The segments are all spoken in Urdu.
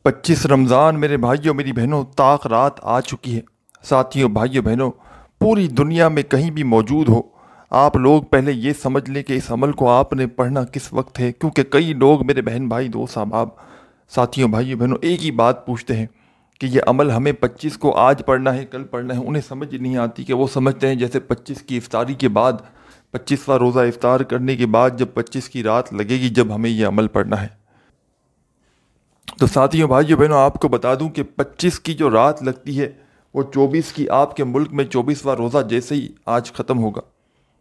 25 رمضان میرے بھائیوں میری بہنوں طاق رات آ چکی ہے۔ ساتھیوں بھائیوں بہنوں، پوری دنیا میں کہیں بھی موجود ہو، آپ لوگ پہلے یہ سمجھ لیں کہ اس عمل کو آپ نے پڑھنا کس وقت ہے، کیونکہ کئی لوگ میرے بہن بھائی دوست احباب ساتھیوں بھائیوں بہنوں ایک ہی بات پوچھتے ہیں کہ یہ عمل ہمیں 25 کو آج پڑھنا ہے کل پڑھنا ہے۔ انہیں سمجھ نہیں آتی کہ وہ سمجھتے ہیں جیسے 25 کی افطاری کے بعد 25واں روزہ افطار کرنے کے بعد جب 25 کی رات لگے گی جب ہمیں یہ عمل پڑھنا ہے۔ تو ساتھیوں بھائیوں بہنوں آپ کو بتا دوں کہ 25 کی جو رات لگتی ہے وہ 24 کی آپ کے ملک میں 24واں روزہ جیسے ہی آج ختم ہوگا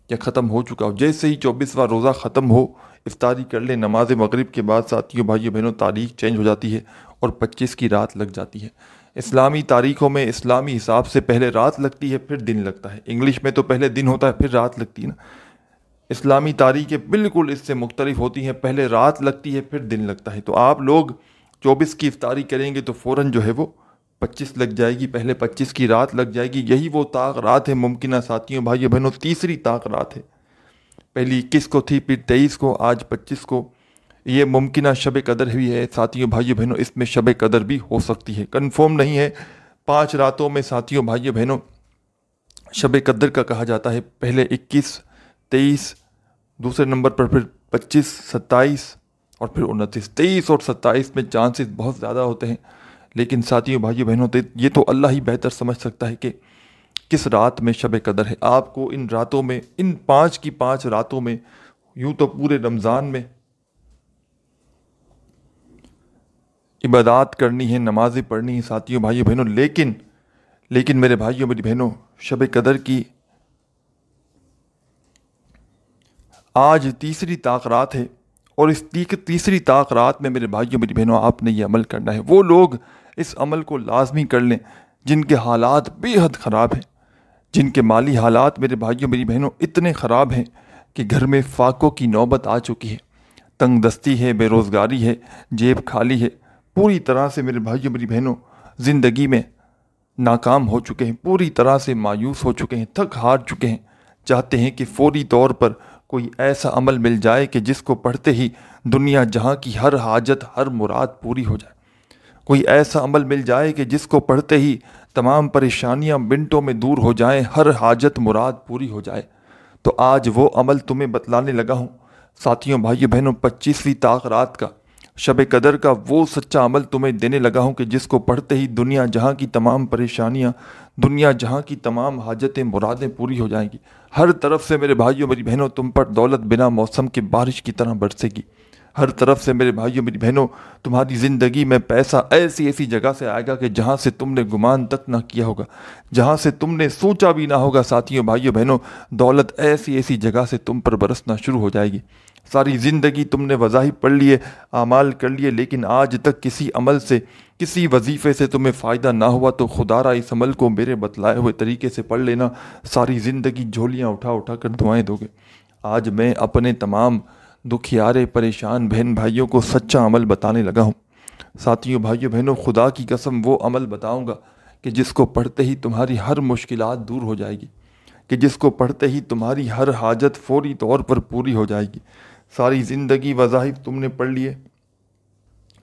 یا ختم ہو چکا ہو، جیسے ہی 24واں روزہ ختم ہو افطاری کر لیں نماز مغرب کے بعد ساتھیوں بھائیوں بہنوں تاریخ چینج ہو جاتی ہے اور 25 کی رات لگ جاتی ہے۔ اسلامی تاریخوں میں اسلامی حساب سے پہلے رات لگتی ہے پھر دن لگتا ہے، انگلش میں تو پہلے دن ہوتا ہے پھر رات لگتی ہے نا۔ اسلامی تاریخیں بالکل اس سے مختلف ہوتی ہیں، پہلے رات لگتی ہے پھر دن لگتا ہے۔ تو آپ لوگ 24 کی افطاری کریں گے تو فوراً جو ہے وہ 25 لگ جائے گی، پہلے 25 کی رات لگ جائے گی۔ یہی وہ طاق رات ہے ممکنہ ساتھیوں بھائیوں بہنوں، تیسری طاق رات ہے۔ پہلی 21 کو تھی، پھر 23 کو، آج 25 کو۔ یہ ممکنہ شب قدر بھی ہے ساتھیوں بھائیوں بہنوں، اس میں شب قدر بھی ہو سکتی ہے، کنفرم نہیں ہے۔ 5 راتوں میں ساتھیوں بھائیوں بہنوں شب قدر کا کہا جاتا ہے، پہلے 21، 23، دوسرے نمبر پر پھر 25، 27 اور پھر 29۔ 23 اور 27 میں چانسز بہت زیادہ ہوتے ہیں، لیکن ساتھیوں بھائیوں بہنوں یہ تو اللہ ہی بہتر سمجھ سکتا ہے کہ کس رات میں شب قدر ہے۔ آپ کو ان راتوں میں، ان 5 کی 5 راتوں میں، یوں تو پورے رمضان میں عبادات کرنی ہے، نمازیں پڑھنی ہیں ساتھیوں بھائیوں بہنوں، لیکن میرے بھائیوں میری بہنوں شب قدر کی آج تیسری طاق رات ہے، اور اس تیسری طاق رات میں میرے بھائیوں میری بہنوں آپ نے یہ عمل کرنا ہے۔ وہ لوگ اس عمل کو لازمی کر لیں جن کے حالات بے حد خراب ہیں، جن کے مالی حالات میرے بھائیوں میری بہنوں اتنے خراب ہیں کہ گھر میں فاقوں کی نوبت آ چکی ہے، تنگ دستی ہے، بے روزگاری ہے، جیب خالی ہے، پوری طرح سے میرے بھائیوں میری بہنوں زندگی میں ناکام ہو چکے ہیں، پوری طرح سے مایوس ہو چکے ہیں، تھک ہار چکے ہیں، چاہتے ہیں کہ فوری طور پر کوئی ایسا عمل مل جائے کہ جس کو پڑھتے ہی دنیا جہاں کی ہر حاجت ہر مراد پوری ہو جائے، کوئی ایسا عمل مل جائے کہ جس کو پڑھتے ہی تمام پریشانیاں منٹوں میں دور ہو جائیں، ہر حاجت مراد پوری ہو جائے۔ تو آج وہ عمل تمہیں بتلانے لگا ہوں ساتھیوں بھائیوں بہنوں، 25ویں طاق رات کا شب قدر کا وہ سچا عمل تمہیں دینے لگا ہوں کہ جس کو پڑھتے ہی دنیا جہاں کی تمام پریشانیاں، دنیا جہاں کی تمام حاجتیں مرادیں پوری ہو جائیں گی۔ ہر طرف سے میرے بھائیوں میری بہنوں تم پر دولت بنا موسم کے بارش کی طرح برسے گی۔ ہر طرف سے میرے بھائیوں میری بہنوں تمہاری زندگی میں پیسہ ایسی جگہ سے آئے گا کہ جہاں سے تم نے گمان تک نہ کیا ہوگا، جہاں سے تم نے سوچا بھی نہ ہوگا ساتھیوں بھائیوں بہنوں، دولت ایسی جگہ سے تم پر برسنا شروع ہو جائے گی۔ ساری زندگی تم نے وظائف پڑھ لیے، اعمال کر لیے، لیکن آج تک کسی عمل سے، کسی وظیفے سے تمہیں فائدہ نہ ہوا، تو خدا را اس عمل کو میرے بتلائے ہوئے طریقے سے پڑھ لینا، ساری زندگی جھولیاں اٹھا کر دعائیں دو گے۔ آج میں اپنے تمام دکھیارے پریشان بہن بھائیوں کو سچا عمل بتانے لگا ہوں ساتھیوں بھائیوں بہنوں، خدا کی قسم وہ عمل بتاؤں گا کہ جس کو پڑھتے ہی تمہاری ہر مشکلات دور ہو جائے گی، کہ جس کو پڑھتے ہی تمہاری ہر حاجت فوری طور پر پوری ہو جائے گی۔ ساری زندگی وظائف تم نے پڑھ لیے،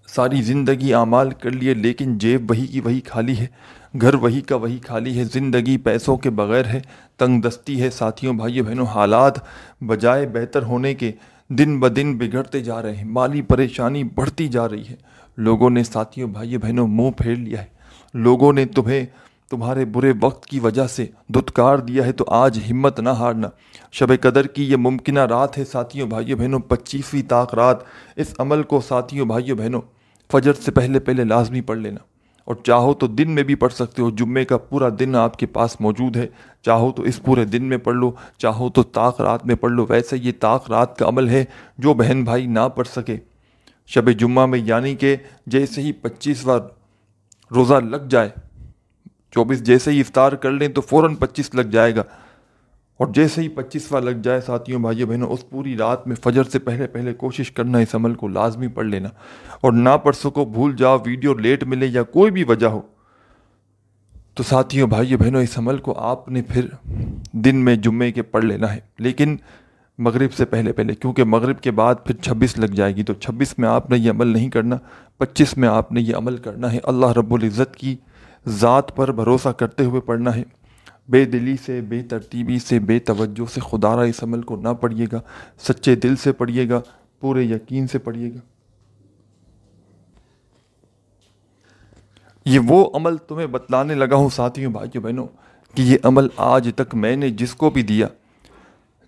ساری زندگی اعمال کر لیے، لیکن جیب وہی کی وہی خالی ہے، گھر وہی کا وہی خالی ہے، زندگی پیسوں کے بغیر ہے، تنگ دستی ہے ساتھیوں بھائیوں بہنوں، حالات بجائے بہتر ہونے کے دن بدن بگڑتے جا رہے ہیں، مالی پریشانی بڑھتی جا رہی ہے۔ لوگوں نے ساتھیوں بھائیوں بہنوں منہ پھیر لیا ہے، لوگوں نے تمہیں تمہارے برے وقت کی وجہ سے دھتکار دیا ہے۔ تو آج ہمت نہ ہارنا، شب قدر کی یہ ممکنہ رات ہے ساتھیوں بھائیوں بہنوں، 25ویں طاق رات۔ اس عمل کو ساتھیوں بھائیوں بہنوں فجر سے پہلے لازمی پڑھ لینا، اور چاہو تو دن میں بھی پڑھ سکتے ہو، جمعے کا پورا دن آپ کے پاس موجود ہے، چاہو تو اس پورے دن میں پڑھ لو، چاہو تو طاق رات میں پڑھ لو۔ ویسے یہ طاق رات کا عمل ہے، جو بہن بھائی نہ پڑھ سکے شب جمعہ میں، یعنی کہ جیسے ہی 25واں روزہ لگ جائے، 24 جیسے ہی افطار کر لیں تو فوراً 25 لگ جائے گا، اور جیسے ہی 25واں لگ جائے ساتھیوں بھائیوں بہنوں، اس پوری رات میں فجر سے پہلے کوشش کرنا اس عمل کو لازمی پڑھ لینا، اور نہ پڑھ سکو، بھول جاؤ، ویڈیو لیٹ ملے یا کوئی بھی وجہ ہو، تو ساتھیوں بھائیوں بہنوں اس عمل کو آپ نے پھر دن میں جمعے کے پڑھ لینا ہے۔ لیکن مغرب سے پہلے پہلے، کیونکہ مغرب کے بعد پھر 26 لگ جائے گی، تو 26 میں آپ نے یہ عمل نہیں کرنا، 25 میں آپ نے یہ عمل کرنا ہے۔ اللہ رب العزت کی ذات پر بھروسہ کرتے ہوئے پڑھنا ہے، بے دلی سے، بے ترتیبی سے، بے توجہ سے خدا را اس عمل کو نہ پڑھیے گا، سچے دل سے پڑھیے گا، پورے یقین سے پڑھیے گا۔ یہ وہ عمل تمہیں بتلانے لگا ہوں ساتھیوں بھائیوں بہنوں کہ یہ عمل آج تک میں نے جس کو بھی دیا،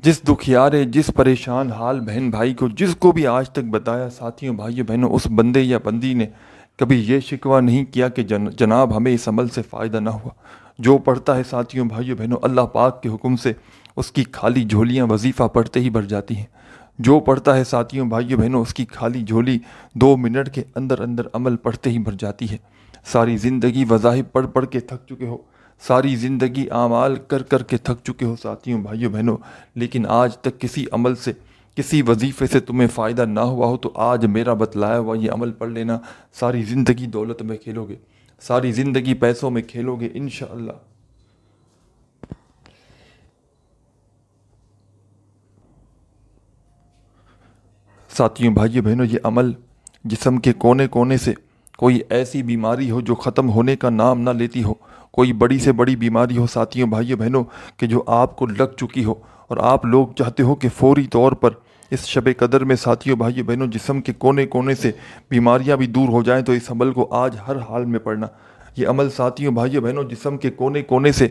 جس دکھیارے، جس پریشان حال بہن بھائی کو، جس کو بھی آج تک بتایا ساتھیوں بھائیوں بہنوں، اس بندے یا بندی نے کبھی یہ شکوہ نہیں کیا کہ جناب ہمیں اس عمل سے فائدہ نہ ہوا۔ جو پڑھتا ہے ساتھیوں بھائیوں بہنوں، اللہ پاک کے حکم سے اس کی خالی جھولیاں وظیفہ پڑھتے ہی بھر جاتی ہیں۔ جو پڑھتا ہے ساتھیوں بھائیوں بہنوں، اس کی خالی جھولی 2 منٹ کے اندر اندر عمل پڑھتے ہی بھر جاتی ہے۔ ساری زندگی وظائف پڑھ پڑھ کے تھک چکے ہو، ساری زندگی اعمال کر کر کے تھک چکے ہو ساتھیوں بھائیوں بہنوں، لیکن آج تک کسی عمل سے، کسی وظیفے سے تمہیں فائدہ نہ ہوا ہو، تو آج میرا بتلایا ہوا یہ عمل پڑھ لینا، ساری زندگی دولت میں کھیلو گے، ساری زندگی پیسوں میں کھیلو گے انشاءاللہ۔ ساتھیوں بھائیوں بہنوں، یہ عمل جسم کے کونے کونے سے کوئی ایسی بیماری ہو جو ختم ہونے کا نام نہ لیتی ہو، کوئی بڑی سے بڑی بیماری ہو ساتھیوں بھائیوں بہنوں کہ جو آپ کو لگ چکی ہو، اور آپ لوگ چاہتے ہو کہ فوری طور پر اس شب قدر میں ساتھیوں بھائیوں بہنوں جسم کے کونے کونے سے بیماریاں بھی دور ہو جائیں، تو اس عمل کو آج ہر حال میں پڑھنا۔ یہ عمل ساتھیوں بھائیوں بہنوں جسم کے کونے کونے سے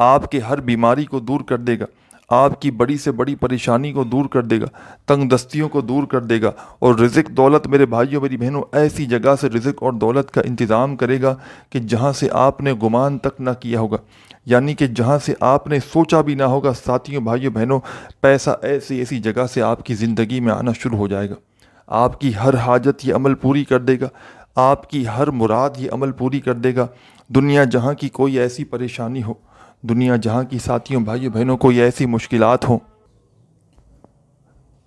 آپ کے ہر بیماری کو دور کر دے گا، آپ کی بڑی سے بڑی پریشانی کو دور کر دے گا، تنگ دستیوں کو دور کر دے گا، اور رزق دولت میرے بھائیوں میری بہنوں ایسی جگہ سے رزق اور دولت کا انتظام کرے گا کہ جہاں سے آپ نے گمان تک نہ کیا ہوگا، یعنی کہ جہاں سے آپ نے سوچا بھی نہ ہوگا ساتھیوں بھائیوں بہنوں، پیسہ ایسی ایسی جگہ سے آپ کی زندگی میں آنا شروع ہو جائے گا۔ آپ کی ہر حاجت یہ عمل پوری کر دے گا، آپ کی ہر مراد یہ عمل پوری کر دے گا۔ دنیا جہاں کی کوئی ایسی پریشانی ہو، دنیا جہاں کی ساتھیوں بھائیوں بہنوں کوئی ایسی مشکلات ہوں،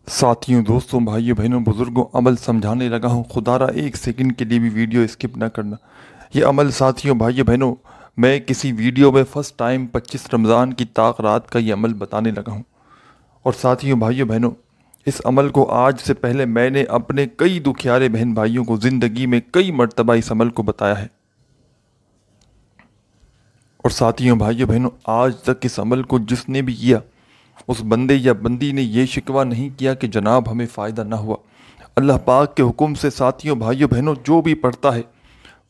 ساتھیوں دوستوں بھائیوں بہنوں بزرگوں، عمل سمجھانے لگا ہوں، خدا را 1 سیکنڈ کے لیے بھی ویڈیو اسکپ نہ کرنا۔ یہ عمل ساتھیوں بھائیوں بہنوں میں کسی ویڈیو میں فرسٹ ٹائم 25 رمضان کی طاق رات کا یہ عمل بتانے لگا ہوں، اور ساتھیوں بھائیوں بہنوں اس عمل کو آج سے پہلے میں نے اپنے کئی دکھیارے بہن بھائیوں کو زندگی میں کئی مرتبہ اس عمل کو بتایا ہے، اور ساتھیوں بھائیوں بہنوں آج تک اس عمل کو جس نے بھی کیا، اس بندے یا بندی نے یہ شکوہ نہیں کیا کہ جناب ہمیں فائدہ نہ ہوا۔ اللہ پاک کے حکم سے ساتھیوں بھائیوں بہنوں جو بھی پڑھتا ہے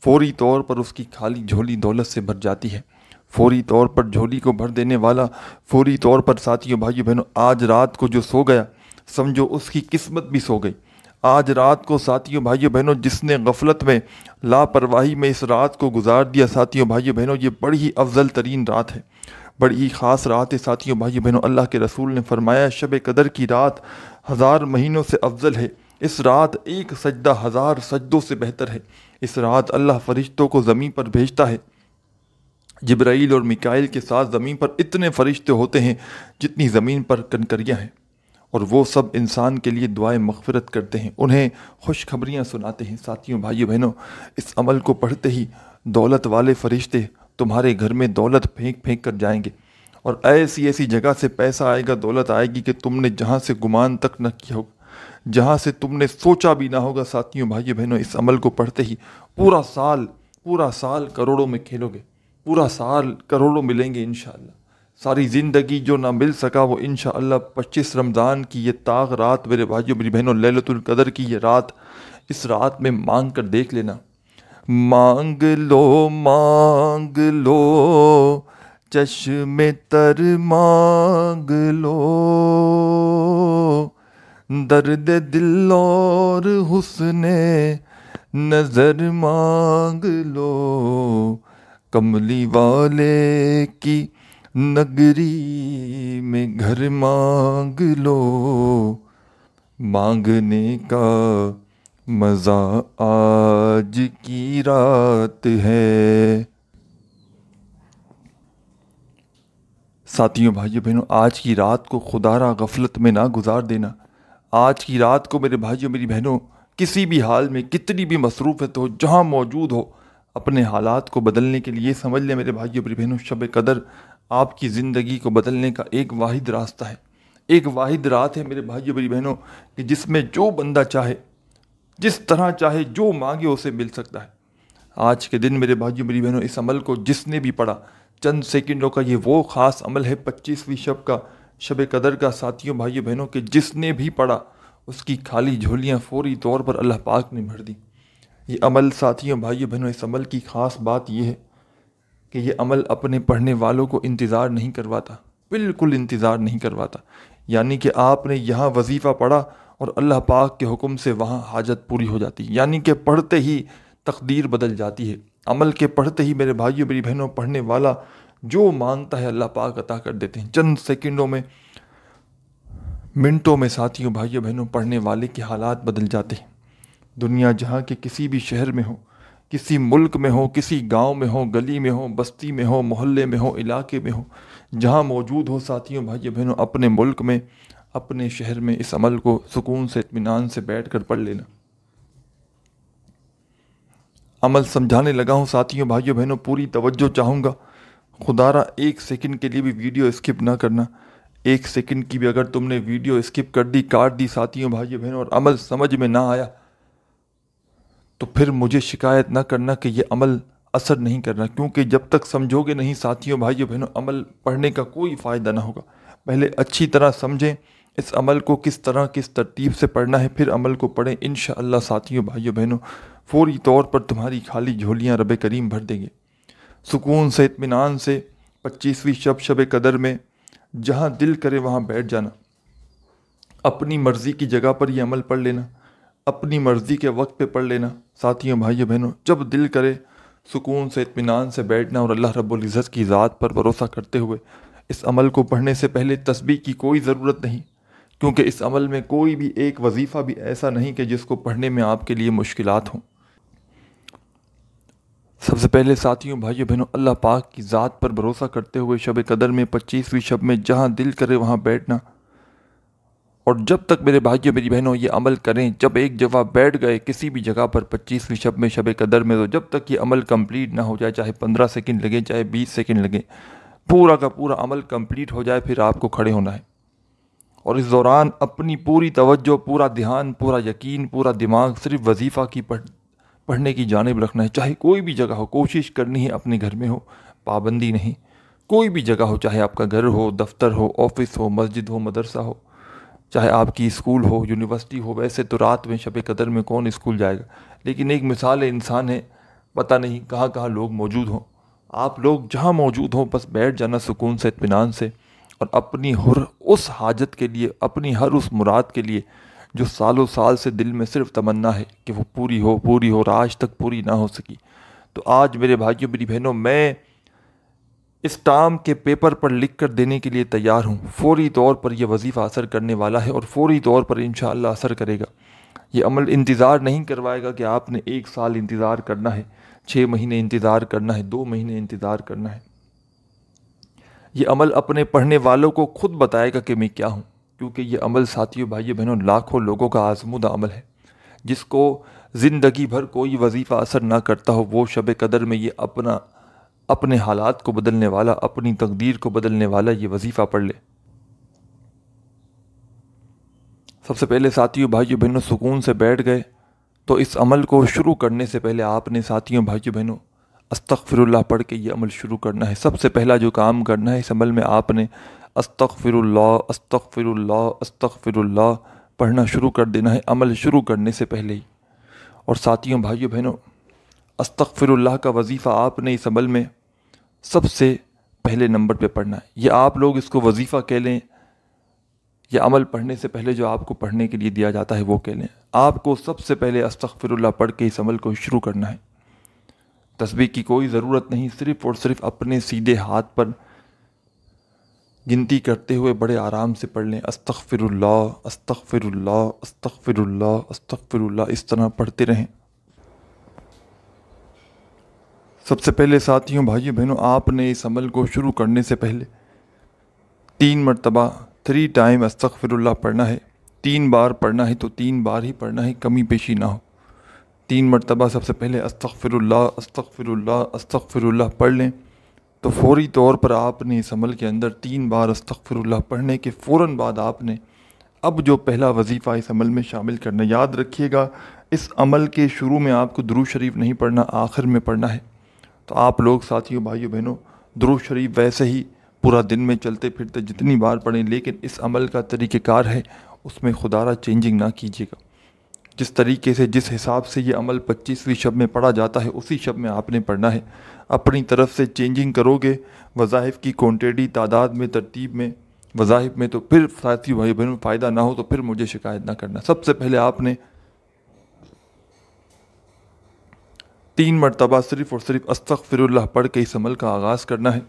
فوری طور پر اس کی خالی جھولی دولت سے بھر جاتی ہے، فوری طور پر جھولی کو بھر دینے والا، فوری طور پر ساتھیوں بھائیوں بہنوں آج رات کو جو سو گیا سمجھو اس کی قسمت بھی سو گئی۔ آج رات کو ساتھیوں بھائیوں بہنوں جس نے غفلت میں، لاپرواہی میں اس رات کو گزار دیا ساتھیوں بھائیوں بہنوں، یہ بڑی ہی افضل ترین رات ہے، بڑی ہی خاص رات ہے ساتھیوں بھائیوں بہنوں۔ اللہ کے رسول نے فرمایا شب قدر کی رات 1000 مہینوں سے افضل ہے، اس رات ایک سجدہ 1000 سجدوں سے بہتر ہے۔ اس رات اللہ فرشتوں کو زمین پر بھیجتا ہے، جبرائیل اور میکائیل کے ساتھ زمین پر اتنے فرشتے ہوتے ہیں جتنی زمین پر کنکریاں ہیں، اور وہ سب انسان کے لیے دعائیں مغفرت کرتے ہیں، انہیں خوشخبریاں سناتے ہیں۔ ساتھیوں بھائیوں بہنوں اس عمل کو پڑھتے ہی دولت والے فرشتے تمہارے گھر میں دولت پھینک پھینک کر جائیں گے، اور ایسی ایسی جگہ سے پیسہ آئے گا، دولت آئے گی کہ تم نے جہاں سے گمان تک نہ کیا ہوگا، جہاں سے تم نے سوچا بھی نہ ہوگا۔ ساتھیوں بھائیوں بہنوں اس عمل کو پڑھتے ہی پورا سال کروڑوں میں کھیلو گے، پورا سال کروڑوں ملیں گے انشاءاللہ۔ ساری زندگی جو نہ مل سکا وہ انشاءاللہ 25 رمضان کی یہ طاق رات میرے بھائیوں میری بہنوں، لیلۃ القدر کی یہ رات، اس رات میں مانگ کر دیکھ لینا۔ مانگ لو چشم تر مانگ لو، درد دل اور حسن نظر مانگ لو، کملی والے کی نگری میں گھر مانگ لو، مانگنے کا مزہ آج کی رات ہے۔ ساتھیوں بھائیوں بہنوں آج کی رات کو خدا را غفلت میں نہ گزار دینا۔ آج کی رات کو میرے بھائیوں میری بہنوں کسی بھی حال میں، کتنی بھی مصروفیت ہو، جہاں موجود ہو، اپنے حالات کو بدلنے کے لیے سمجھ لیں میرے بھائیوں میری بہنوں، شب قدر آپ کی زندگی کو بدلنے کا ایک واحد راستہ ہے، ایک واحد رات ہے میرے بھائیو میری بہنوں کہ جس میں جو بندہ چاہے جس طرح چاہے جو مانگے اسے مل سکتا ہے۔ آج کے دن میرے بھائیو میری بہنوں اس عمل کو جس نے بھی پڑھا، چند سیکنڈوں کا یہ وہ خاص عمل ہے 25ویں شب کا، شب قدر کا ساتھیوں بھائیو بہنوں کہ جس نے بھی پڑھا اس کی خالی جھولیاں فوری طور پر اللہ پاک نے بھر دی۔ یہ عمل ساتھیوں بھائیو بہنوں اس عمل کی خاص بات یہ ہے کہ یہ عمل اپنے پڑھنے والوں کو انتظار نہیں کرواتا، بالکل انتظار نہیں کرواتا۔ یعنی کہ آپ نے یہاں وظیفہ پڑھا اور اللہ پاک کے حکم سے وہاں حاجت پوری ہو جاتی، یعنی کہ پڑھتے ہی تقدیر بدل جاتی ہے۔ عمل کے پڑھتے ہی میرے بھائیوں میری بہنوں پڑھنے والا جو مانگتا ہے اللہ پاک عطا کر دیتے ہیں۔ چند سیکنڈوں میں، منٹوں میں ساتھیوں بھائیوں بہنوں پڑھنے والے کے حالات بدل جاتے ہیں۔ دنیا جہاں کے کسی بھی شہر میں ہو، کسی ملک میں ہو، کسی گاؤں میں ہو، گلی میں ہو، بستی میں ہو، محلے میں ہو، علاقے میں ہو، جہاں موجود ہو ساتھیوں بھائیوں بہنوں اپنے ملک میں، اپنے شہر میں اس عمل کو سکون سے اطمینان سے بیٹھ کر پڑھ لینا۔ عمل سمجھانے لگا ہوں ساتھیوں بھائیوں بہنوں، پوری توجہ چاہوں گا، خدا را 1 سیکنڈ کے لیے بھی ویڈیو اسکپ نہ کرنا۔ 1 سیکنڈ کی بھی اگر تم نے ویڈیو اسکپ کر دی، کاٹ دی ساتھیوں بھائیوں بہنوں اور عمل سمجھ میں نہ آیا تو پھر مجھے شکایت نہ کرنا کہ یہ عمل اثر نہیں کرنا، کیونکہ جب تک سمجھو گے نہیں ساتھیوں بھائیوں بہنوں عمل پڑھنے کا کوئی فائدہ نہ ہوگا۔ پہلے اچھی طرح سمجھیں اس عمل کو کس طرح کس ترتیب سے پڑھنا ہے، پھر عمل کو پڑھیں، انشاءاللہ ساتھیوں بھائیوں بہنوں فوری طور پر تمہاری خالی جھولیاں رب کریم بھر دیں گے۔ سکون سے اطمینان سے 25ویں شب، شب قدر میں جہاں دل کرے وہاں بیٹھ جانا، اپنی مرضی کی جگہ پر یہ عمل پڑھ لینا، اپنی مرضی کے وقت پہ پڑھ لینا ساتھیوں بھائیوں بہنوں، جب دل کرے سکون سے اطمینان سے بیٹھنا اور اللہ رب العزت کی ذات پر بھروسہ کرتے ہوئے۔ اس عمل کو پڑھنے سے پہلے تسبیح کی کوئی ضرورت نہیں، کیونکہ اس عمل میں کوئی بھی ایک وظیفہ بھی ایسا نہیں کہ جس کو پڑھنے میں آپ کے لیے مشکلات ہوں۔ سب سے پہلے ساتھیوں بھائیوں بہنوں اللہ پاک کی ذات پر بھروسہ کرتے ہوئے شب قدر میں 25ویں شب میں جہاں دل کرے وہاں بیٹھنا، اور جب تک میرے بھائیوں میری بہنوں یہ عمل کریں، جب ایک جگہ بیٹھ گئے کسی بھی جگہ پر 25ویں شب میں، شب قدر میں، تو جب تک یہ عمل کمپلیٹ نہ ہو جائے، چاہے 15 سیکنڈ لگے چاہے 20 سیکنڈ لگے، پورا کا پورا عمل کمپلیٹ ہو جائے، پھر آپ کو کھڑے ہونا ہے اور اس دوران اپنی پوری توجہ، پورا دھیان، پورا یقین، پورا دماغ صرف وظیفہ کی پڑھنے کی جانب رکھنا ہے۔ چاہے کوئی بھی جگہ ہو، کوشش کرنی ہے اپنے گھر میں ہو، پابندی نہیں، کوئی بھی جگہ ہو، چاہے آپ کا گھر ہو، دفتر ہو، آفس ہو، مسجد ہو، مدرسہ ہو، چاہے آپ کی اسکول ہو، یونیورسٹی ہو۔ ویسے تو رات میں شب قدر میں کون اسکول جائے گا، لیکن ایک مثال انسان ہے، پتہ نہیں کہاں کہاں لوگ موجود ہوں، آپ لوگ جہاں موجود ہوں بس بیٹھ جانا سکون سے اطمینان سے، اور اپنی ہر اس حاجت کے لیے، اپنی ہر اس مراد کے لیے جو سالوں سال سے دل میں صرف تمنا ہے کہ وہ پوری ہو اور آج تک پوری نہ ہو سکی، تو آج میرے بھائیوں میری بہنوں میں اس ٹام کے پیپر پر لکھ کر دینے کے لیے تیار ہوں۔ فوری طور پر یہ وظیفہ اثر کرنے والا ہے اور فوری طور پر انشاءاللہ اثر کرے گا۔ یہ عمل انتظار نہیں کروائے گا کہ آپ نے 1 سال انتظار کرنا ہے، 6 مہینے انتظار کرنا ہے، 2 مہینے انتظار کرنا ہے۔ یہ عمل اپنے پڑھنے والوں کو خود بتائے گا کہ میں کیا ہوں، کیونکہ یہ عمل ساتھیوں بھائیوں بہنوں لاکھوں لوگوں کا آزمودہ عمل ہے۔ جس کو زندگی بھر کوئی وظیفہ اثر نہ کرتا ہو، وہ شب قدر میں یہ اپنے حالات کو بدلنے والا، اپنی تقدیر کو بدلنے والا یہ وظیفہ پڑھ لے۔ سب سے پہلے ساتھیوں بھائیوں بہنوں سکون سے بیٹھ گئے تو اس عمل کو شروع کرنے سے پہلے آپ نے ساتھیوں بھائیوں بہنوں استغفر اللہ پڑھ کے یہ عمل شروع کرنا ہے۔ سب سے پہلا جو کام کرنا ہے اس عمل میں، آپ نے استغفر اللہ استغفر اللہ استغفر اللہ پڑھنا شروع کر دینا ہے عمل شروع کرنے سے پہلے ہی۔ اور ساتھیوں بھائیوں بہنوں استغفر اللہ کا وظیفہ آپ نے اس عمل میں سب سے پہلے نمبر پہ پڑھنا ہے۔ یہ آپ لوگ اس کو وظیفہ کہہ لیں، یا عمل پڑھنے سے پہلے جو آپ کو پڑھنے کے لیے دیا جاتا ہے وہ کہہ لیں۔ آپ کو سب سے پہلے استغفر اللہ پڑھ کے اس عمل کو شروع کرنا ہے۔ تسبیح کی کوئی ضرورت نہیں، صرف اور صرف اپنے سیدھے ہاتھ پر گنتی کرتے ہوئے بڑے آرام سے پڑھ لیں، استغفر اللہ استغفر اللہ استغفر اللہ استغفر اللہ، اس طرح پڑھتے رہیں۔ سب سے پہلے ساتھیوں بھائیوں بہنوں آپ نے اس عمل کو شروع کرنے سے پہلے 3 مرتبہ 3 ٹائم استغفر اللہ پڑھنا ہے۔ 3 بار پڑھنا ہے تو 3 بار ہی پڑھنا ہے، کمی پیشی نہ ہو۔ 3 مرتبہ سب سے پہلے استغفر اللہ استغفر اللہ استغفر اللہ پڑھ لیں تو فوری طور پر آپ نے اس عمل کے اندر 3 بار استغفر اللہ پڑھنے کے فوراً بعد آپ نے اب جو پہلا وظیفہ اس عمل میں شامل کرنا، یاد رکھیے گا اس عمل کے شروع میں آپ کو درود شریف نہیں پڑھنا، آخر میں پڑھنا ہے۔ تو آپ لوگ ساتھیوں بھائیوں بہنوں درود شریف ویسے ہی پورا دن میں چلتے پھرتے جتنی بار پڑھیں، لیکن اس عمل کا طریقہ کار ہے اس میں خدا را چینجنگ نہ کیجیے گا۔ جس طریقے سے جس حساب سے یہ عمل 25ویں شب میں پڑھا جاتا ہے اسی شب میں آپ نے پڑھنا ہے۔ اپنی طرف سے چینجنگ کرو گے وظائف کی کوانٹیٹی، تعداد میں، ترتیب میں، وظائف میں، تو پھر ساتھیوں بھائی بہنوں فائدہ نہ ہو تو پھر مجھے شکایت نہ کرنا۔ سب سے پہلے آپ نے 3 مرتبہ صرف اور صرف استغفر اللہ پڑھ کے اس عمل کا آغاز کرنا ہے۔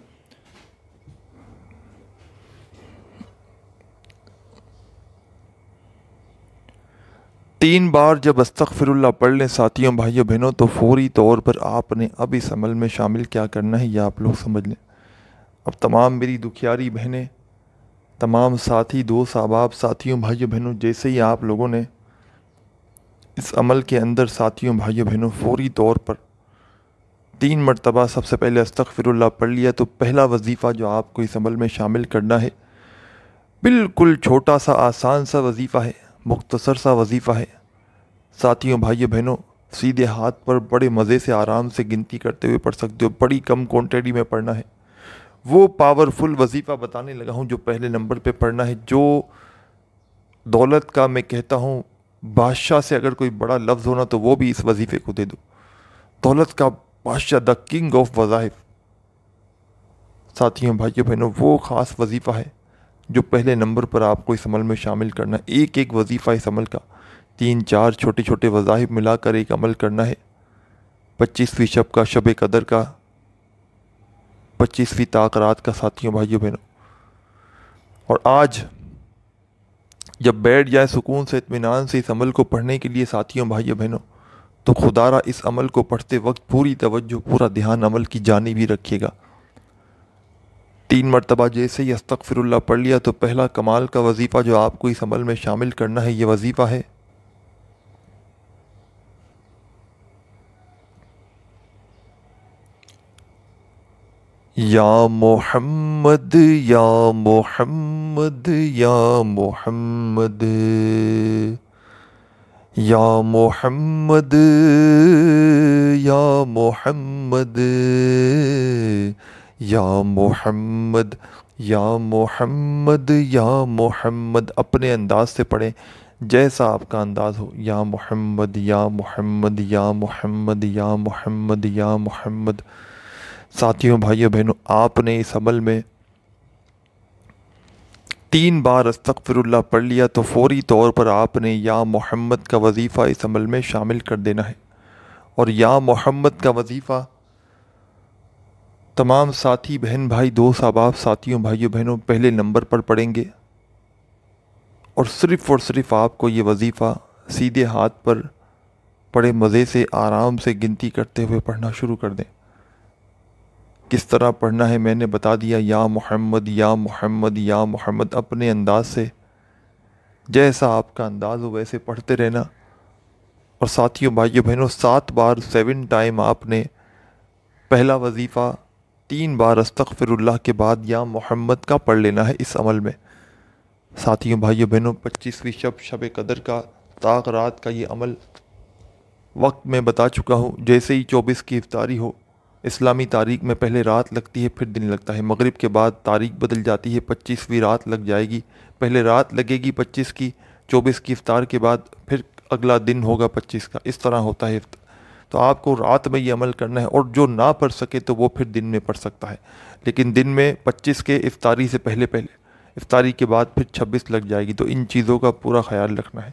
تین بار جب استغفر اللہ پڑھ لیں ساتھیوں بھائیوں بہنوں تو فوری طور پر آپ نے اب اس عمل میں شامل کیا کرنا ہے یہ آپ لوگ سمجھ لیں۔ اب تمام میری دکھیاری بہنیں، تمام ساتھی، دوست، احباب، ساتھیوں بھائیوں بہنوں، جیسے ہی آپ لوگوں نے اس عمل کے اندر ساتھیوں بھائیوں بہنوں فوری طور پر 3 مرتبہ سب سے پہلے استغفر اللہ پڑھ لیا، تو پہلا وظیفہ جو آپ کو اس عمل میں شامل کرنا ہے بالکل چھوٹا سا آسان سا وظیفہ ہے، مختصر سا وظیفہ ہے۔ ساتھیوں بھائیوں بہنوں سیدھے ہاتھ پر بڑے مزے سے آرام سے گنتی کرتے ہوئے پڑھ سکتے ہو، بڑی کم کوانٹیٹی میں پڑھنا ہے۔ وہ پاورفل وظیفہ بتانے لگا ہوں جو پہلے نمبر پہ پڑھنا ہے، جو دولت کا میں کہتا ہوں بادشاہ سے اگر کوئی بڑا لفظ ہونا تو وہ بھی اس وظیفے کو دے دو۔ دولت کا بادشاہ، دا کنگ آف وظائف۔ ساتھیوں بھائیوں بہنوں وہ خاص وظیفہ ہے جو پہلے نمبر پر آپ کو اس عمل میں شامل کرنا ہے۔ ایک ایک وظیفہ اس عمل کا 3-4 چھوٹے چھوٹے وظائف ملا کر ایک عمل کرنا ہے۔ 25ویں شب کا، شب قدر کا، 25ویں طاق رات کا ساتھیوں بھائیوں بہنوں۔ اور آج جب بیٹھ جائیں سکون سے، اطمینان سے اس عمل کو پڑھنے کے لیے ساتھیوں بھائیوں بہنوں، تو خدا را اس عمل کو پڑھتے وقت پوری توجہ، پورا دھیان عمل کی جانب ہی رکھیے گا۔ 3 مرتبہ جیسے ہی استغفر اللہ پڑھ لیا تو پہلا کمال کا وظیفہ جو آپ کو اس عمل میں شامل کرنا ہے یہ وظیفہ ہے یا محمد یا محمد یا محمد یا محمد یا محمد یا محمد یا محمد یا محمد۔ اپنے انداز سے پڑھیں جیسا آپ کا انداز ہو۔ یا محمد یا محمد یا محمد یا محمد یا محمد۔ ساتھیوں بھائیوں بہنوں آپ نے اس عمل میں 3 بار استغفر اللہ پڑھ لیا تو فوری طور پر آپ نے یا محمد کا وظیفہ اس عمل میں شامل کر دینا ہے۔ اور یا محمد کا وظیفہ تمام ساتھی بہن بھائی دوست احباب ساتھیوں بھائیوں بہنوں پہلے نمبر پر پڑھیں گے، اور صرف آپ کو یہ وظیفہ سیدھے ہاتھ پر بڑے مزے سے آرام سے گنتی کرتے ہوئے پڑھنا شروع کر دیں۔ کس طرح پڑھنا ہے میں نے بتا دیا، یا محمد یا محمد یا محمد۔ اپنے انداز سے جیسا آپ کا انداز ہو ویسے پڑھتے رہنا۔ اور ساتھیوں بھائیوں بہنوں 7 بار 7 ٹائم آپ نے پہلا وظیفہ 3 بار استغفر اللہ کے بعد یا محمد کا پڑھ لینا ہے اس عمل میں۔ ساتھیوں بھائیوں بہنوں 25ویں شب، شب قدر کا، طاق رات کا یہ عمل وقت میں بتا چکا ہوں۔ جیسے ہی 24 کی افطاری ہو، اسلامی تاریخ میں پہلے رات لگتی ہے پھر دن لگتا ہے، مغرب کے بعد تاریخ بدل جاتی ہے، 25ویں رات لگ جائے گی، پہلے رات لگے گی 25 کی، 24 کی افطار کے بعد پھر اگلا دن ہوگا 25 کا، اس طرح ہوتا ہے۔ تو آپ کو رات میں یہ عمل کرنا ہے، اور جو نہ پڑھ سکے تو وہ پھر دن میں پڑھ سکتا ہے، لیکن دن میں 25 کے افطاری سے پہلے افطاری کے بعد پھر 26 لگ جائے گی، تو ان چیزوں کا پورا خیال رکھنا ہے۔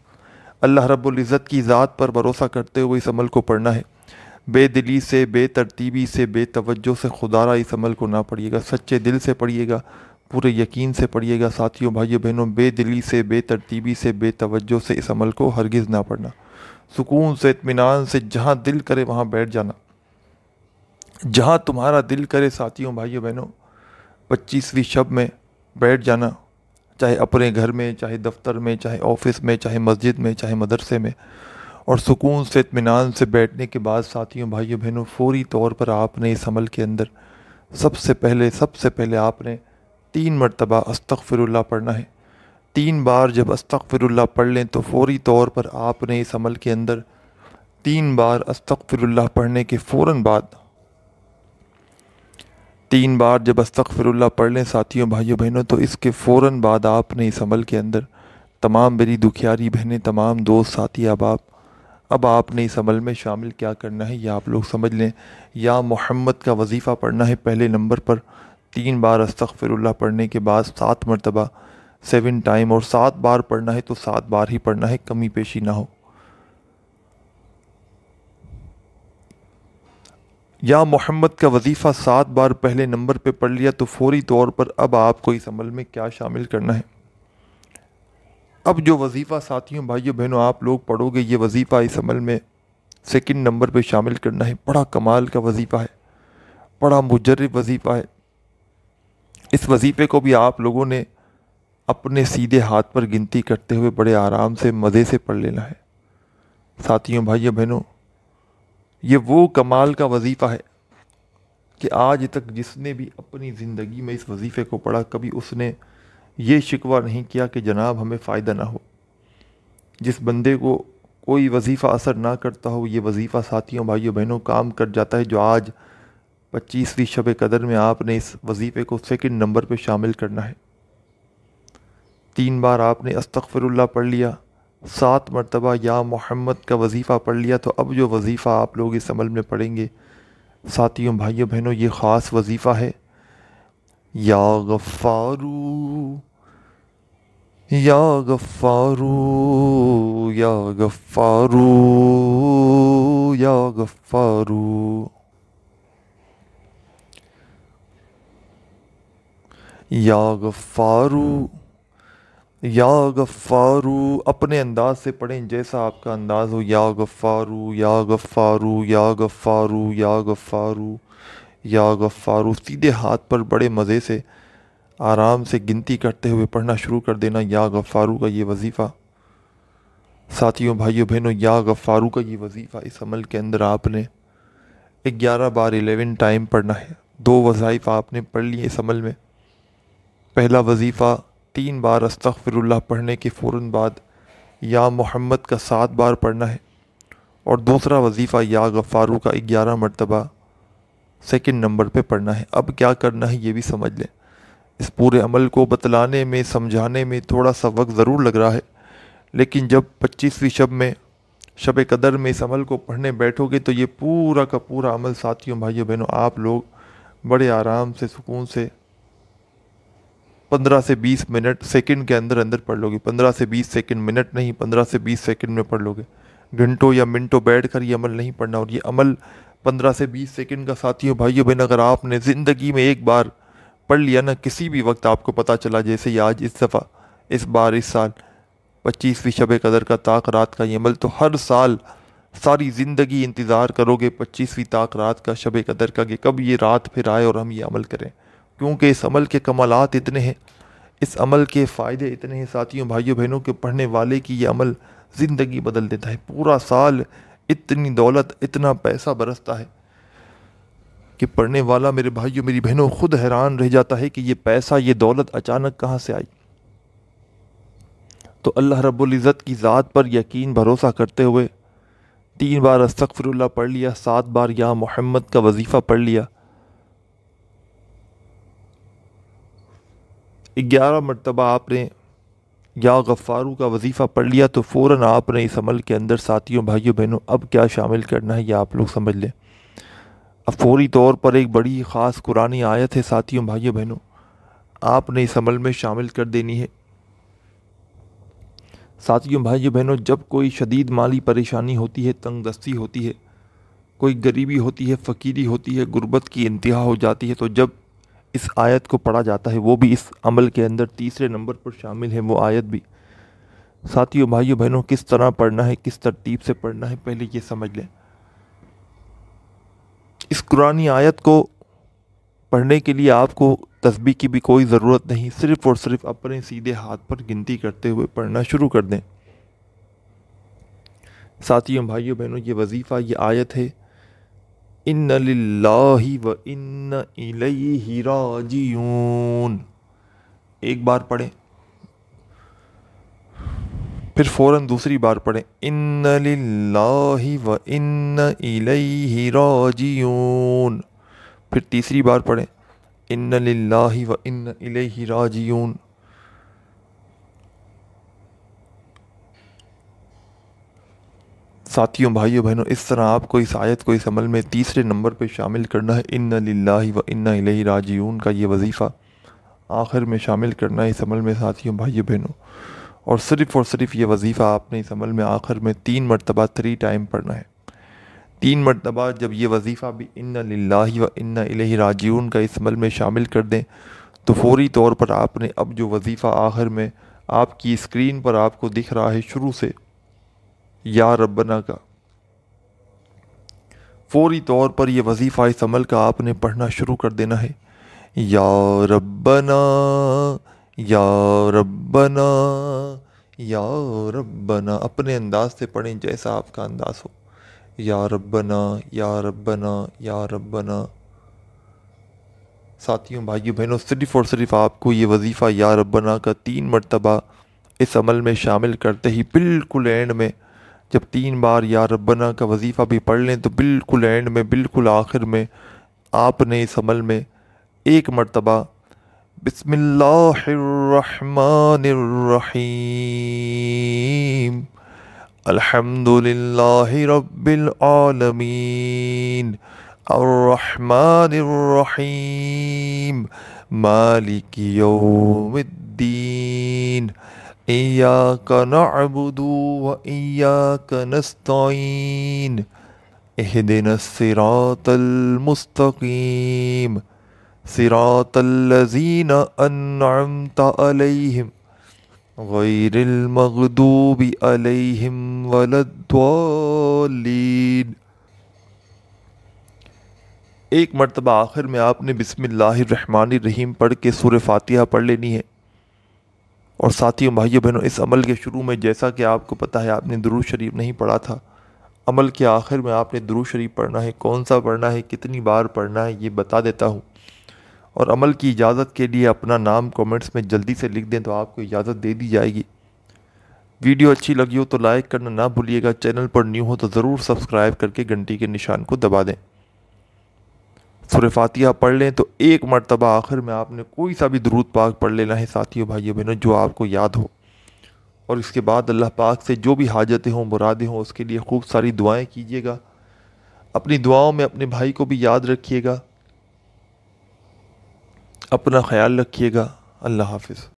اللہ رب العزت کی ذات پر بھروسہ کرتے ہوئے اس عمل کو پڑھنا ہے۔ بے دلی سے، بے ترتیبی سے، بے توجہ سے خدا را اس عمل کو نہ پڑھیے گا، سچے دل سے پڑھیے گا، پورے یقین سے پڑھیے گا۔ ساتھیوں بھائیوں بہنوں بے دلی سے، بے ترتیبی سے، بے توجہ سے اس عمل کو ہرگز نہ پڑھنا۔ سکون سے، اطمینان سے، جہاں دل کرے وہاں بیٹھ جانا، جہاں تمہارا دل کرے ساتھیوں بھائیوں بہنوں 25ویں شب میں بیٹھ جانا، چاہے اپنے گھر میں، چاہے دفتر میں، چاہے آفس میں، چاہے مسجد میں، چاہے مدرسے میں۔ اور سکون سے، اطمینان سے بیٹھنے کے بعد ساتھیوں بھائیوں بہنوں فوری طور پر آپ نے اس عمل کے اندر سب سے پہلے آپ نے 3 مرتبہ استغفر اللہ پڑھنا ہے۔ 3 بار جب استغفر اللہ پڑھ لیں تو فوری طور پر آپ نے اس عمل کے اندر 3 بار استغفر اللہ پڑھنے کے فوراً بعد 3 بار جب استغفر اللہ پڑھ لیں ساتھیوں بھائیوں بہنوں، تو اس کے فوراً بعد آپ نے اس عمل کے اندر تمام میری دکھیاری بہنیں، تمام دوست ساتھی احباب، اب آپ نے اس عمل میں شامل کیا کرنا ہے یہ آپ لوگ سمجھ لیں۔ یا محمد کا وظیفہ پڑھنا ہے پہلے نمبر پر 3 بار استغفر اللہ پڑھنے کے بعد 7 مرتبہ 7 ٹائم، اور 7 بار پڑھنا ہے تو 7 بار ہی پڑھنا ہے، کمی پیشی نہ ہو۔ یا محمد کا وظیفہ 7 بار پہلے نمبر پہ پڑھ لیا تو فوری طور پر اب آپ کو اس عمل میں کیا شامل کرنا ہے؟ اب جو وظیفہ ساتھیوں بھائیوں بہنوں آپ لوگ پڑھو گے، یہ وظیفہ اس عمل میں 2 نمبر پہ شامل کرنا ہے۔ بڑا کمال کا وظیفہ ہے، بڑا مجرب وظیفہ ہے۔ اس وظیفے کو بھی آپ لوگوں نے اپنے سیدھے ہاتھ پر گنتی کرتے ہوئے بڑے آرام سے مزے سے پڑھ لینا ہے۔ ساتھیوں بھائیوں بہنوں، یہ وہ کمال کا وظیفہ ہے کہ آج تک جس نے بھی اپنی زندگی میں اس وظیفے کو پڑھا، کبھی اس نے یہ شکوہ نہیں کیا کہ جناب ہمیں فائدہ نہ ہو۔ جس بندے کو کوئی وظیفہ اثر نہ کرتا ہو، یہ وظیفہ ساتھیوں بھائیوں بہنوں کام کر جاتا ہے۔ جو آج 25ویں شب قدر میں آپ نے اس وظیفے کو 2 نمبر پہ شامل کرنا ہے۔ 3 بار آپ نے استغفر اللہ پڑھ لیا، 7 مرتبہ یا محمد کا وظیفہ پڑھ لیا، تو اب جو وظیفہ آپ لوگ اس عمل میں پڑھیں گے ساتھیوں بھائیوں بہنوں، یہ خاص وظیفہ ہے۔ یا غفارو یا غفارو یا غفارو یا غفارو یا غفارو یا غفارو، اپنے انداز سے پڑھیں جیسا آپ کا انداز ہو۔ یا غفارو یا غفارو یا غفارو یا غفارو یا غفارو، سیدھے ہاتھ پر بڑے مزے سے آرام سے گنتی کرتے ہوئے پڑھنا شروع کر دینا یا غفارو کا یہ وظیفہ۔ ساتھیوں بھائیوں بہنوں، یا غفارو کا یہ وظیفہ اس عمل کے اندر آپ نے 11 بار 11 ٹائم پڑھنا ہے۔ 2 وظائف آپ نے پڑھ لی اس عمل میں۔ پہلا وظیفہ 3 بار استغفر اللہ پڑھنے کے فوراً بعد یا محمد کا 7 بار پڑھنا ہے، اور دوسرا وظیفہ یا غفارو کا 11 مرتبہ 2 نمبر پہ پڑھنا ہے۔ اب کیا کرنا ہے یہ بھی سمجھ لیں۔ اس پورے عمل کو بتلانے میں، سمجھانے میں تھوڑا سا وقت ضرور لگ رہا ہے، لیکن جب 25ویں شب میں، شب قدر میں اس عمل کو پڑھنے بیٹھو گے تو یہ پورا کا پورا عمل ساتھیوں بھائیوں بہنوں آپ لوگ بڑے آرام سے، سکون سے 15 سے 20 منٹ سیکنڈ کے اندر اندر پڑھ لو گے۔ 15 سے 20 سیکنڈ، منٹ نہیں، 15 سے 20 سیکنڈ میں پڑھ لو گے۔ گھنٹوں یا منٹوں بیٹھ کر یہ عمل نہیں پڑھنا، اور یہ عمل 15 سے 20 سیکنڈ کا ساتھیوں بھائیوں بہن اگر آپ نے زندگی میں ایک بار پڑھ لیا نا، کسی بھی وقت آپ کو پتہ چلا، جیسے یہ آج اس دفعہ، اس بار، اس سال 25ویں شب قدر کا طاق رات کا یہ عمل، تو ہر سال ساری زندگی انتظار کرو گے 25ویں طاق رات کا، شب قدر کا، کہ کب یہ رات پھر آئے اور ہم یہ عمل کریں، کیونکہ اس عمل کے کمالات اتنے ہیں، اس عمل کے فائدے اتنے ہیں ساتھیوں بھائیوں بہنوں کے پڑھنے والے کی یہ عمل زندگی بدل دیتا ہے۔ پورا سال اتنی دولت، اتنا پیسہ برستا ہے کہ پڑھنے والا میرے بھائیوں میری بہنوں خود حیران رہ جاتا ہے کہ یہ پیسہ، یہ دولت اچانک کہاں سے آئی۔ تو اللہ رب العزت کی ذات پر یقین بھروسہ کرتے ہوئے 3 بار استغفر اللہ پڑھ لیا، 7 بار یا محمد کا وظیفہ پڑھ لیا، 11 مرتبہ آپ نے یا غفارو کا وظیفہ پڑھ لیا، تو فوراً آپ نے اس عمل کے اندر ساتھیوں بھائیوں بہنوں اب کیا شامل کرنا ہے یہ آپ لوگ سمجھ لیں۔ اب فوری طور پر ایک بڑی خاص قرآنی آیت ہے ساتھیوں بھائیوں بہنوں، آپ نے اس عمل میں شامل کر دینی ہے۔ ساتھیوں بھائیوں بہنوں، جب کوئی شدید مالی پریشانی ہوتی ہے، تنگ دستی ہوتی ہے، کوئی غریبی ہوتی ہے، فقیری ہوتی ہے، غربت کی انتہا ہو جاتی ہے، تو جب اس آیت کو پڑھا جاتا ہے، وہ بھی اس عمل کے اندر 3 نمبر پر شامل ہے وہ آیت بھی۔ ساتھیوں بھائیوں بہنوں، کس طرح پڑھنا ہے، کس ترتیب سے پڑھنا ہے، پہلے یہ سمجھ لیں۔ اس قرآنی آیت کو پڑھنے کے لیے آپ کو تسبیح کی بھی کوئی ضرورت نہیں، صرف اور صرف اپنے سیدھے ہاتھ پر گنتی کرتے ہوئے پڑھنا شروع کر دیں۔ ساتھیوں بھائیوں بہنوں، یہ وظیفہ، یہ آیت ہے ان للہ و ان الیہ راجعون. ایک بار پڑھیں پھر فوراً دوسری بار پڑھیں ان للہ و ان الیہ راجعون. پھر تیسری بار پڑھیں ان للہ و ان الیہ راجعون. ساتھیوں بھائیوں بہنوں اس طرح آپ کو اس آیت کو اس عمل میں تیسرے نمبر پہ شامل کرنا ہے. ان للہ و ان الیہ راجعون کا یہ وظیفہ آخر میں شامل کرنا ہے اس عمل میں ساتھیوں بھائیوں بہنوں. اور صرف یہ وظیفہ آپ نے اس عمل میں آخر میں 3 مرتبہ 3 ٹائم پڑھنا ہے. 3 مرتبہ جب یہ وظیفہ بھی ان للہ و ان الیہ راجعون کا اس عمل میں شامل کر دیں تو فوری طور پر آپ نے اب جو وظیفہ آخر میں آپ کی اسکرین پر آپ کو دکھ رہا ہے شروع سے یا ربنا کا، فوری طور پر یہ وظیفہ اس عمل کا آپ نے پڑھنا شروع کر دینا ہے. یا ربنا یا ربنا یا ربنا. اپنے انداز سے پڑھیں جیسا آپ کا انداز ہو. یا ربنا یا ربنا یا ربنا. ساتھیوں بھائیوں بہنوں صرف آپ کو یہ وظیفہ یا ربنا کا 3 مرتبہ اس عمل میں شامل کرتے ہی بالکل اینڈ میں جب 3 بار یا ربنا کا وظیفہ بھی پڑھ لیں تو بالکل اینڈ میں بالکل آخر میں آپ نے اس عمل میں 1 مرتبہ بسم اللہ الرحمن الرحیم الحمدللہ رب العالمین الرحمن الرحیم مالک یوم الدین ایاک نعبد و ایاک نستعین اہدنا الصراط المستقیم صراط الذین انعمت علیہم غیر المغضوب علیہم ولا الضالین. 1 مرتبہ آخر میں آپ نے بسم اللہ الرحمن الرحیم پڑھ کے سورہ فاتحہ پڑھ لینی ہے. اور ساتھیوں بھائیوں بہنوں اس عمل کے شروع میں جیسا کہ آپ کو پتہ ہے آپ نے درود شریف نہیں پڑھا تھا. عمل کے آخر میں آپ نے درود شریف پڑھنا ہے. کون سا پڑھنا ہے کتنی بار پڑھنا ہے یہ بتا دیتا ہوں. اور عمل کی اجازت کے لیے اپنا نام کومنٹس میں جلدی سے لکھ دیں تو آپ کو اجازت دے دی جائے گی. ویڈیو اچھی لگی ہو تو لائک کرنا نہ بھولیے گا. چینل پر نیو ہو تو ضرور سبسکرائب کر کے گھنٹی کے نشان کو دبا دیں. سورہ فاتحہ پڑھ لیں تو 1 مرتبہ آخر میں آپ نے کوئی سا بھی درود پاک پڑھ لینا ہے ساتھیوں بھائیوں بہنوں جو آپ کو یاد ہو. اور اس کے بعد اللہ پاک سے جو بھی حاجتیں ہوں مرادیں ہوں اس کے لیے خوب ساری دعائیں کیجیے گا. اپنی دعاؤں میں اپنے بھائی کو بھی یاد رکھیے گا. اپنا خیال رکھیے گا. اللہ حافظ.